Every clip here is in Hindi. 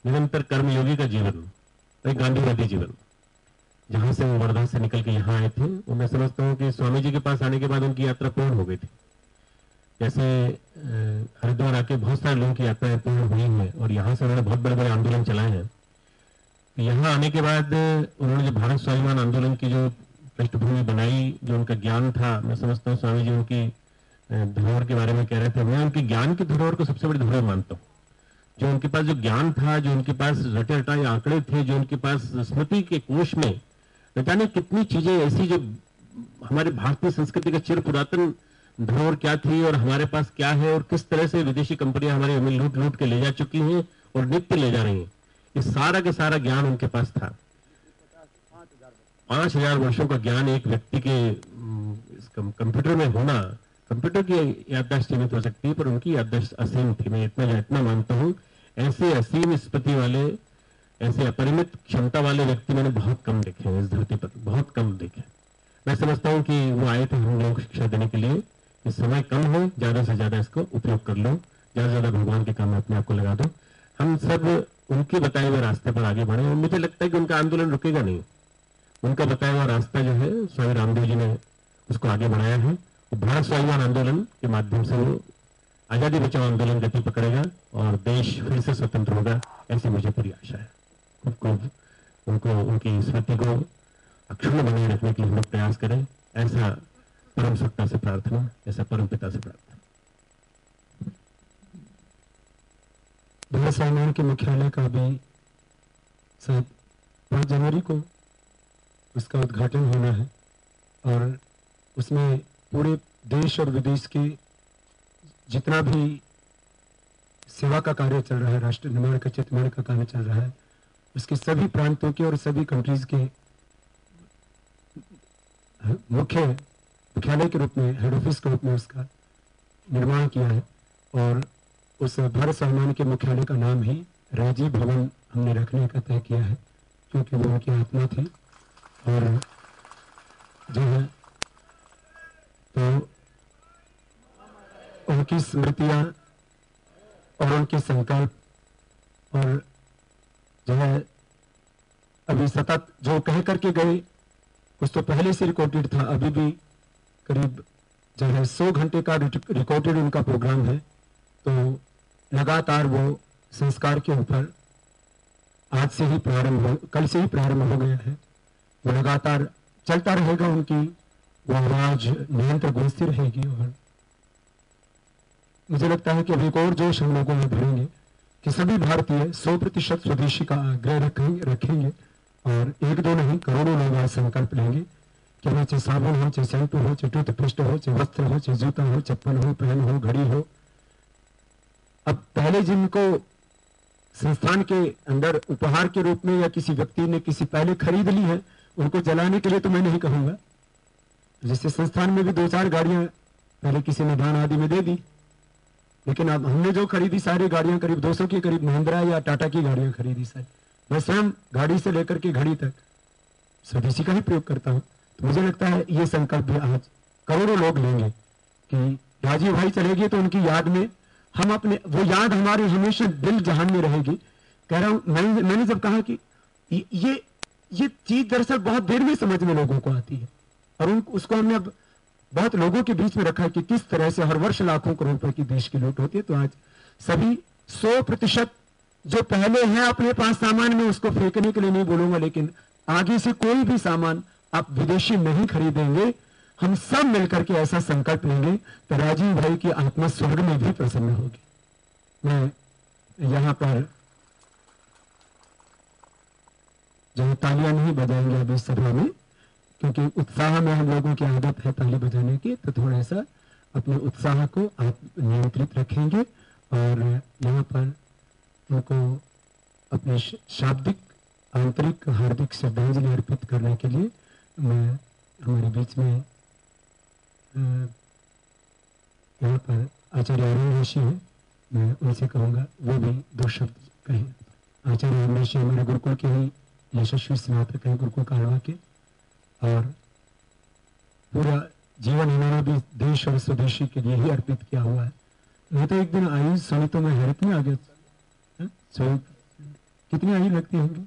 निरंतर कर्मयोगी का जीवन, एक गांधीवादी जीवन, जहां से वो वर्धा से निकल के यहाँ आए थे, वो मैं समझता हूँ कि स्वामी जी के पास आने के बाद उनकी यात्रा पूर्ण हो गई थी। जैसे हरिद्वार आके बहुत सारे लोगों की यात्राएं पूर्ण हुई हैं और यहाँ से उन्होंने बहुत बड़े बड़े आंदोलन चलाए हैं। तो यहाँ आने के बाद उन्होंने जो भारत स्वाभिमान आंदोलन की जो पृष्ठभूमि बनाई, जो उनका ज्ञान था, मैं समझता हूँ स्वामी जी उनकी धरोहर के बारे में कह रहे थे, मैं उनकी ज्ञान की धरोहर को सबसे बड़ी धरोहर मानता हूँ। जो उनके पास जो ज्ञान था, जो उनके पास रटे रटाए आंकड़े थे, जो उनके पास स्मृति के कोश में न जाने कितनी चीजें ऐसी जो हमारे भारतीय संस्कृति का चिर पुरातन धरोहर क्या थी और हमारे पास क्या है और किस तरह से विदेशी कंपनियां हमारे अमीर लूट लूट के ले जा चुकी हैं और नित्य ले जा रही हैं, ये सारा का सारा ज्ञान उनके पास था। 5000 वर्षों का ज्ञान एक व्यक्ति के कंप्यूटर में होना, कंप्यूटर की याददाश्त सीमित हो सकती है पर उनकी याददाश्त असीम थी। मैं इतना मानता हूं, ऐसे असीम स्मृति वाले, ऐसे अपरिमित क्षमता वाले व्यक्ति मैंने बहुत कम देखे हैं इस धरती पर, बहुत कम देखे। मैं समझता हूं कि वो आए थे हम लोगों को शिक्षा देने के लिए कि समय कम हो, ज्यादा से ज्यादा इसको उपयोग कर लो, ज्यादा से ज्यादा भगवान के काम में अपने आप को लगा दो। हम सब उनके बताए हुए रास्ते पर आगे बढ़े और मुझे लगता है कि उनका आंदोलन रुकेगा नहीं। उनका बताया हुआ रास्ता जो है स्वामी रामदेव जी ने उसको आगे बढ़ाया है। भारत स्वाभिमान आंदोलन के माध्यम से वो आजादी बचाओ आंदोलन गति पकड़ेगा और देश फिर से स्वतंत्र होगा, ऐसी मुझे पूरी आशा है। उनको उनकी स्मृति को अक्षुण्ण बनाए रखने के लिए हम लोग प्रयास करें, ऐसा परम सत्ता से प्रार्थना, ऐसा परम पिता से प्रार्थना। भारत स्वाभिमान के मुख्यालय का भी शायद 5 जनवरी को उसका उद्घाटन होना है और उसमें पूरे देश और विदेश के जितना भी सेवा का कार्य चल रहा है, राष्ट्र निर्माण का, चित्र निर्माण का कार्य चल रहा है, उसके सभी प्रांतों के और सभी कंट्रीज के मुख्यालय के रूप में, हेड ऑफिस के रूप में उसका निर्माण किया है। और उस भारत स्वाभिमान के मुख्यालय का नाम ही राजीव भवन हमने रखने का तय किया है, क्योंकि वो उनकी आत्मा थी। और जो है तो उनकी स्मृतियां और उनके संकल्प और जो है अभी सतत जो कह करके गए, कुछ तो पहले से रिकॉर्डेड था, अभी भी करीब जो है 100 घंटे का रिकॉर्डेड उनका प्रोग्राम है। तो लगातार वो संस्कार के ऊपर आज से ही कल से ही प्रारंभ हो गया है, वो लगातार चलता रहेगा। उनकी वो आवाज निरंतर गूंजती रहेगी और मुझे लगता है कि अभी एक और जोश हम लोगों में भरेंगे कि सभी भारतीय 100% स्वदेशी का आग्रह रखेंगे और 1-2 नहीं, करोड़ों लोग आज संकल्प लेंगे कि वो चाहे साबुन हो, चाहे शैम्पू हो, चाहे टूथपेस्ट हो, चाहे वस्त्र हो, चाहे जूता हो, चप्पल हो, पेन हो, घड़ी हो। अब पहले जिनको संस्थान के अंदर उपहार के रूप में या किसी व्यक्ति ने किसी पहले खरीद ली है, उनको जलाने के लिए तो मैं नहीं कहूंगा। जैसे संस्थान में भी 2-4 गाड़ियां पहले किसी ने दान आदि में दे दी, लेकिन अब हमने जो खरीदी सारी गाड़ियां करीब 200 के करीब महिंद्रा या टाटा की गाड़ियां खरीदी सारी। मैं स्वयं गाड़ी से लेकर के घड़ी तक स्वदेशी का ही प्रयोग करता हूं। तो मुझे लगता है ये संकल्प भी आज करोड़ों लोग लेंगे कि राजीव भाई चलेंगे तो उनकी याद में हम अपने, वो याद हमारे हमेशा दिल जहान में रहेगी। कह रहा हूं, मैंने जब कहा कि ये चीज दरअसल बहुत देर में समझ में लोगों को आती है और उसको हमने अब बहुत लोगों के बीच में रखा है कि किस तरह से हर वर्ष लाखों करोड़ रुपए की देश की लूट होती है। तो आज सभी 100% जो पहले है अपने पास सामान में, उसको फेंकने के लिए नहीं बोलूंगा, लेकिन आगे से कोई भी सामान आप विदेशी नहीं खरीदेंगे। हम सब मिलकर के ऐसा संकल्प लेंगे तो राजीव भाई की आत्मा स्वर्ग में भी प्रसन्न होगी। मैं यहां पर जो तालियां नहीं बजाएंगे अभी सभा में, क्योंकि उत्साह में हम लोगों की आदत है ताली बजाने की, तो थोड़ा सा अपने उत्साह को आप नियंत्रित रखेंगे। और यहाँ पर उनको अपने शाब्दिक आंतरिक हार्दिक श्रद्धांजलि अर्पित करने के लिए मैं हमारे बीच में यहाँ पर आचार्य अरुण ऋषि हैं, मैं उनसे कहूँगा वो भी 2 शब्द कहें। आचार्य अरुण ऋषि हमारे गुरुकुल के ही यशस्वी स्नातक हैं, गुरुकुल कालवा के, और पूरा जीवन इन्होंने भी देश और स्वदेशी के लिए ही अर्पित किया हुआ है। मैं तो एक दिन आई सुनी तो मैं हैरत में आ गया। कितनी आयु लगती होंगी?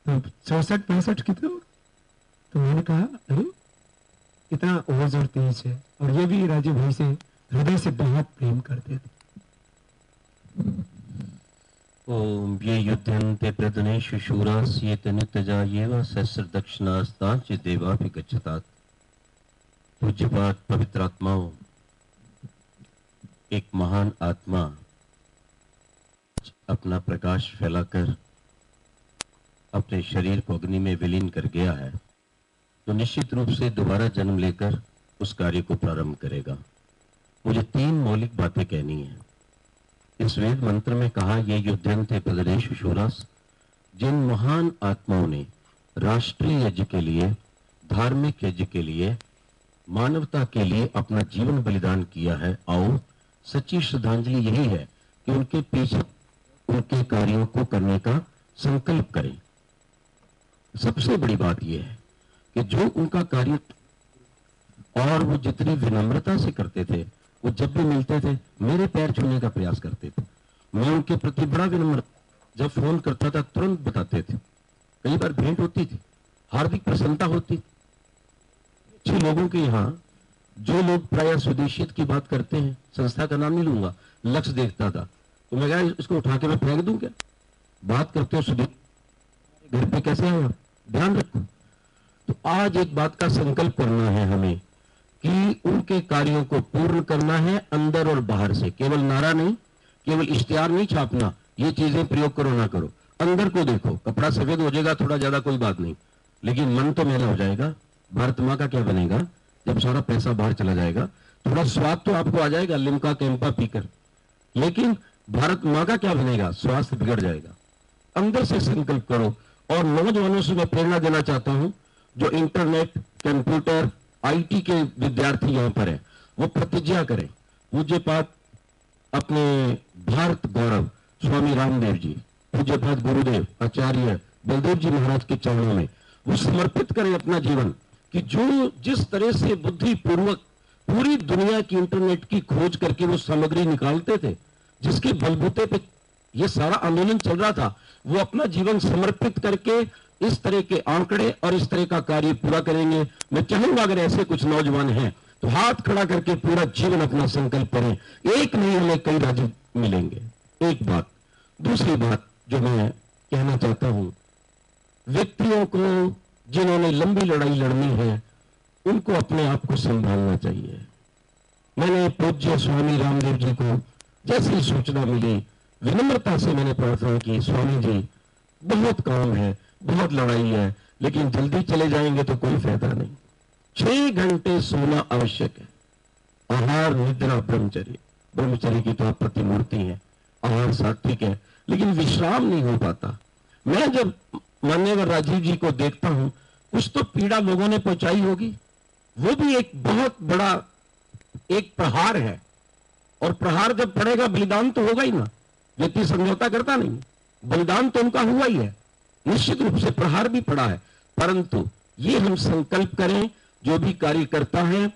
तो 64-65 कितने? तो मैंने कहा अरे इतना ओज और तेज है, और ये भी राजीव भाई से हृदय से बहुत प्रेम करते थे। ओम ये युध्यन्ते प्रदनेषु शूरास् ये तनुतजा येव सहस्र दक्षिणास्तांच देवापि गच्छतात। पूज्यपाद पवित्र आत्माओं, एक महान आत्मा अपना प्रकाश फैलाकर अपने शरीर को अग्नि में विलीन कर गया है, तो निश्चित रूप से दोबारा जन्म लेकर उस कार्य को प्रारंभ करेगा। मुझे 3 मौलिक बातें कहनी है। इस वेद मंत्र में कहा ये युध्यन्ते प्रदनेषु शूरास्, जिन महान आत्माओं ने राष्ट्रीय यज्ञ के लिए, धार्मिक यज्ञ के लिए, मानवता के लिए अपना जीवन बलिदान किया है, आओ सच्ची श्रद्धांजलि यही है कि उनके पीछे उनके कार्यों को करने का संकल्प करें। सबसे बड़ी बात यह है कि जो उनका कार्य, और वो जितनी विनम्रता से करते थे, वो जब भी मिलते थे मेरे पैर छूने का प्रयास करते थे। मैं उनके प्रति बड़ा विनम्र, जब फोन करता था तुरंत बताते थे, कई बार भेंट होती थी, हार्दिक प्रसन्नता होती। अच्छे लोगों के यहाँ जो लोग प्राय स्वदेशियत की बात करते हैं, संस्था का नाम नहीं लूंगा, लक्ष्य देखता था, तो मैं कहा इसको उठा के मैं फेंक दूं क्या? बात करते हो स्वदेश, घर पे कैसे आए, ध्यान रखो। तो आज एक बात का संकल्प करना है हमें कि उनके कार्यों को पूर्ण करना है, अंदर और बाहर से। केवल नारा नहीं, केवल इश्तिहार नहीं छापना, ये चीजें प्रयोग करो ना करो। अंदर को देखो, कपड़ा सफेद हो जाएगा थोड़ा ज्यादा कोई बात नहीं, लेकिन मन तो मैला हो जाएगा। भारत माँ का क्या बनेगा जब सारा पैसा बाहर चला जाएगा? थोड़ा स्वाद तो आपको आ जाएगा लिम्का कैंपा पीकर, लेकिन भारत माँ का क्या बनेगा? स्वास्थ्य बिगड़ जाएगा। अंदर से संकल्प करो। और नौजवानों से मैं प्रेरणा देना चाहता हूं, जो इंटरनेट, कंप्यूटर, आईटी के विद्यार्थी यहां पर है, वो प्रतिज्ञा करें। पूज्यपाद अपने भारत गौरव स्वामी रामदेव जी, पूज्यपाद गुरुदेव आचार्य बलदेव जी महाराज के चरणों में वो समर्पित करें अपना जीवन, कि जो जिस तरह से बुद्धि पूर्वक पूरी दुनिया की इंटरनेट की खोज करके वो सामग्री निकालते थे, जिसके बलबूते पे ये सारा आंदोलन चल रहा था, वो अपना जीवन समर्पित करके इस तरह के आंकड़े और इस तरह का कार्य पूरा करेंगे। मैं चाहूंगा अगर ऐसे कुछ नौजवान हैं तो हाथ खड़ा करके पूरा जीवन अपना संकल्प करें। एक नहीं, हमें कई राज्य मिलेंगे। एक बात। दूसरी बात जो मैं कहना चाहता हूं, व्यक्तियों को जिन्होंने लंबी लड़ाई लड़नी है, उनको अपने आप को संभालना चाहिए। मैंने पूज्य स्वामी रामदेव जी को जैसी सूचना मिली, विनम्रता से मैंने प्रार्थना की, स्वामी जी बहुत काम है, बहुत लड़ाई है, लेकिन जल्दी चले जाएंगे तो कोई फायदा नहीं। 6 घंटे सोना आवश्यक है। आहार, निद्रा, ब्रह्मचर्य। ब्रह्मचर्य की तो आप प्रतिमूर्ति है, आहार सात्विक है, लेकिन विश्राम नहीं हो पाता। मैं जब मान्यवर राजीव जी को देखता हूं, कुछ तो पीड़ा लोगों ने पहुंचाई होगी, वो भी एक बहुत बड़ा एक प्रहार है। और प्रहार जब पड़ेगा, बलिदान तो होगा ही ना, व्यक्ति समझौता करता नहीं, बलिदान तो उनका हुआ ही है, निश्चित रूप से प्रहार भी पड़ा है। परंतु ये हम संकल्प करें, जो भी कार्य करता है,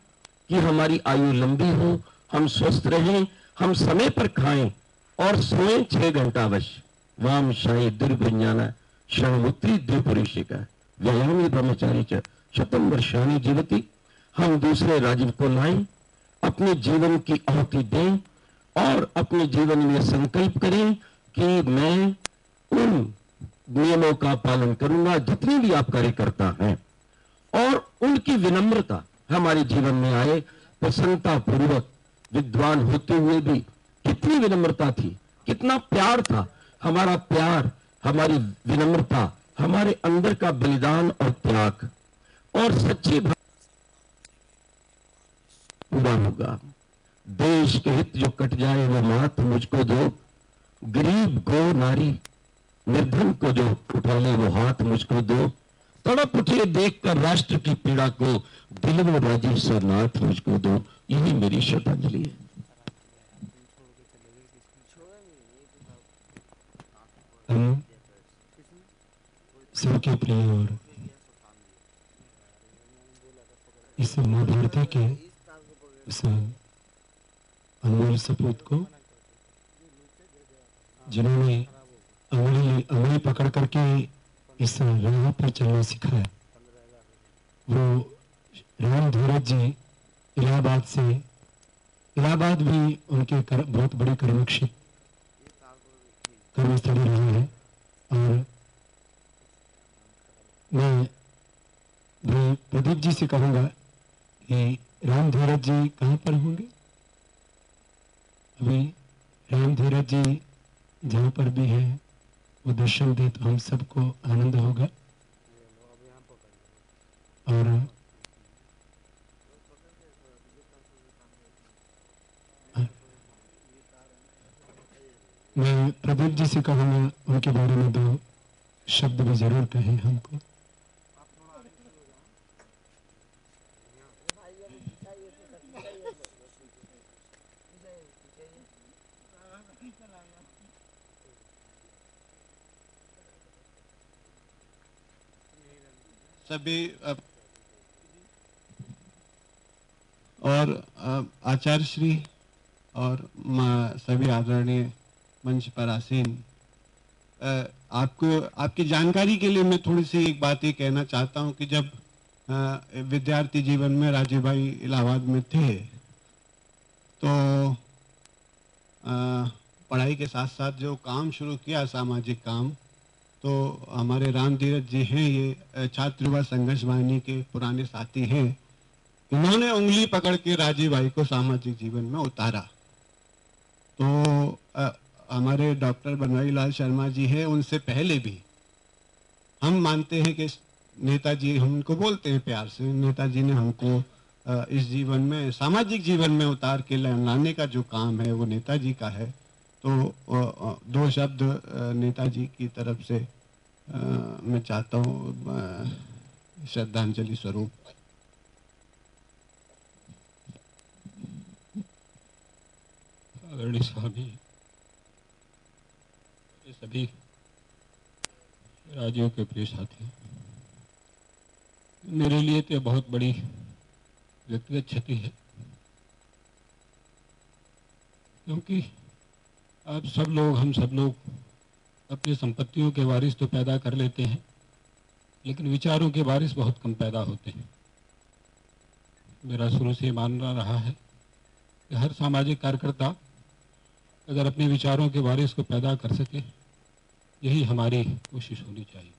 कि हमारी आयु लंबी हो, हम स्वस्थ रहें, हम समय पर खाएं और सोएं 6 घंटा अवश्य। वाम शाही दुर्भिज्ञाना शवमुत्री द्विपुरुषिका व्यायामी ब्रह्मचारी च शतम वर्षाणी जीवती। हम दूसरे राजीव को लाएं, अपने जीवन की आहुति दें और अपने जीवन में संकल्प करें कि मैं उन नियमों का पालन करूंगा जितने भी आप कार्य करता है, और उनकी विनम्रता हमारे जीवन में आए। प्रसन्नता पूर्वक, विद्वान होते हुए भी कितनी विनम्रता थी, कितना प्यार था। हमारा प्यार, हमारी विनम्रता, हमारे अंदर का बलिदान और त्याग और सच्ची पूरा होगा। देश के हित जो कट जाए वो मात मुझको दो, गरीब गो नारी निर्धन को जो उठा ले वो हाथ मुझको दो। तड़प उठे देखकर राष्ट्र की पीड़ा को, दिल में राजीव सा नाथ मुझको दो। यही मेरी श्रद्धांजलि है। हम सबके प्रिय और इस मां भारती के इस अनमोल सपूत को, जिन्होंने अंगुली पकड़ करके इस राह पर चलना सिखाया। वो राम धीरज जी इलाहाबाद भी उनके बहुत बड़ी कर्मस्थली रही है। और मैं भाई प्रदीप जी से कहूँगा कि राम धीरज जी कहाँ पर होंगे। अभी राम धीरज जी जहाँ पर भी है वो दर्शन दे तो हम सबको आनंद होगा। और मैं प्रदीप जी से कहूँगा उनके बारे में 2 शब्द भी जरूर कहें हमको। सभी और आचार्य श्री और सभी आदरणीय मंच पर आसीन, आपको आपकी जानकारी के लिए मैं थोड़ी सी एक बात ये कहना चाहता हूँ कि जब विद्यार्थी जीवन में राजीव भाई इलाहाबाद में थे तो पढ़ाई के साथ साथ जो काम शुरू किया सामाजिक काम, तो हमारे राम धीरज जी हैं, ये छात्र युवा संघर्ष वाहिनी के पुराने साथी हैं। उन्होंने उंगली पकड़ के राजीव भाई को सामाजिक जीवन में उतारा। तो हमारे डॉक्टर बनवारी लाल शर्मा जी हैं, उनसे पहले भी हम मानते हैं कि नेताजी, हम उनको बोलते हैं प्यार से, नेताजी ने हमको इस जीवन में सामाजिक जीवन में उतार के लाने का जो काम है वो नेताजी का है। तो 2 शब्द नेताजी की तरफ से मैं चाहता हूँ श्रद्धांजलि स्वरूप। आदरणीय स्वामी, ये सभी राजीव के प्रिय साथी, मेरे लिए तो बहुत बड़ी व्यक्तिगत क्षति है, क्योंकि आप सब लोग, हम सब लोग अपनी संपत्तियों के वारिस तो पैदा कर लेते हैं, लेकिन विचारों के वारिस बहुत कम पैदा होते हैं। मेरा शुरू से मानना रहा है कि हर सामाजिक कार्यकर्ता अगर अपने विचारों के वारिस को पैदा कर सके, यही हमारी कोशिश होनी चाहिए।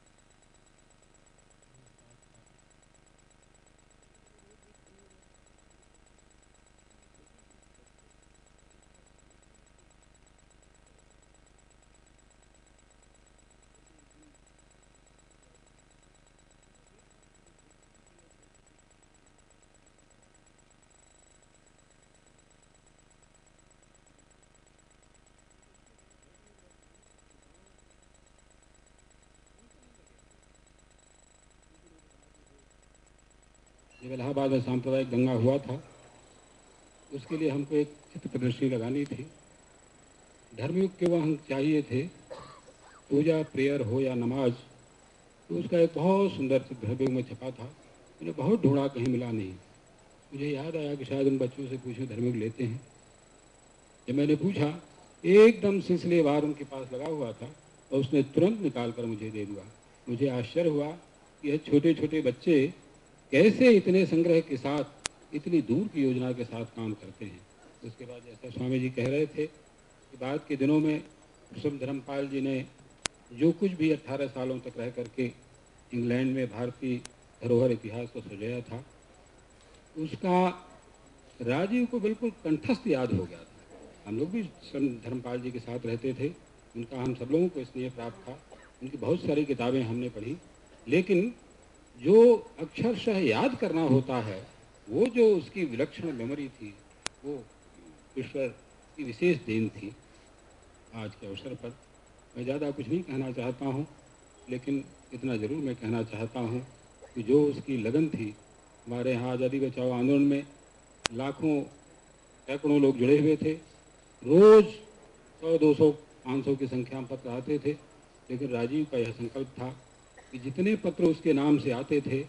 जब इलाहाबाद में सांप्रदायिक दंगा हुआ था, उसके लिए हमको एक चित्र प्रदर्शनी लगानी थी। धर्मयुग के वहाँ चाहिए थे, पूजा, प्रेयर हो या नमाज, तो उसका एक बहुत सुंदर चित्र धर्मयुग में छपा था। मैंने बहुत ढूंढा, कहीं मिला नहीं। मुझे याद आया कि शायद उन बच्चों से पूछूं धर्मयुग लेते हैं। जब मैंने पूछा, एकदम सिलसिलेवार उनके पास लगा हुआ था और उसने तुरंत निकाल कर मुझे दे दिया। मुझे आश्चर्य हुआ कि यह छोटे छोटे बच्चे कैसे इतने संग्रह के साथ, इतनी दूर की योजना के साथ काम करते हैं। उसके बाद जैसा स्वामी जी कह रहे थे कि बाद के दिनों में कुसुम धर्मपाल जी ने जो कुछ भी 18 सालों तक रह करके इंग्लैंड में भारतीय धरोहर इतिहास को सजाया था, उसका राजीव को बिल्कुल कंठस्थ याद हो गया था। हम लोग भी धर्मपाल जी के साथ रहते थे, उनका हम सब लोगों को स्नेह प्राप्त था। उनकी बहुत सारी किताबें हमने पढ़ी, लेकिन जो अक्षरशः याद करना होता है, वो जो उसकी विलक्षण मेमोरी थी, वो ईश्वर की विशेष देन थी। आज के अवसर पर मैं ज़्यादा कुछ नहीं कहना चाहता हूँ, लेकिन इतना ज़रूर मैं कहना चाहता हूँ कि जो उसकी लगन थी, हमारे यहाँ आज़ादी बचाओ आंदोलन में लाखों सैकड़ों लोग जुड़े हुए थे। रोज़ 100, 200, 500 की संख्या में पत्र आते थे, लेकिन राजीव का यह संकल्प था कि जितने पत्र उसके नाम से आते थे,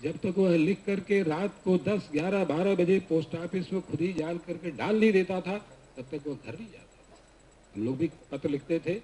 जब तक वह लिख करके रात को 10, 11, 12 बजे पोस्ट ऑफिस में खुद ही जाल करके डाल नहीं देता था, तब तक वह घर नहीं जाता था। हम लोग भी पत्र लिखते थे,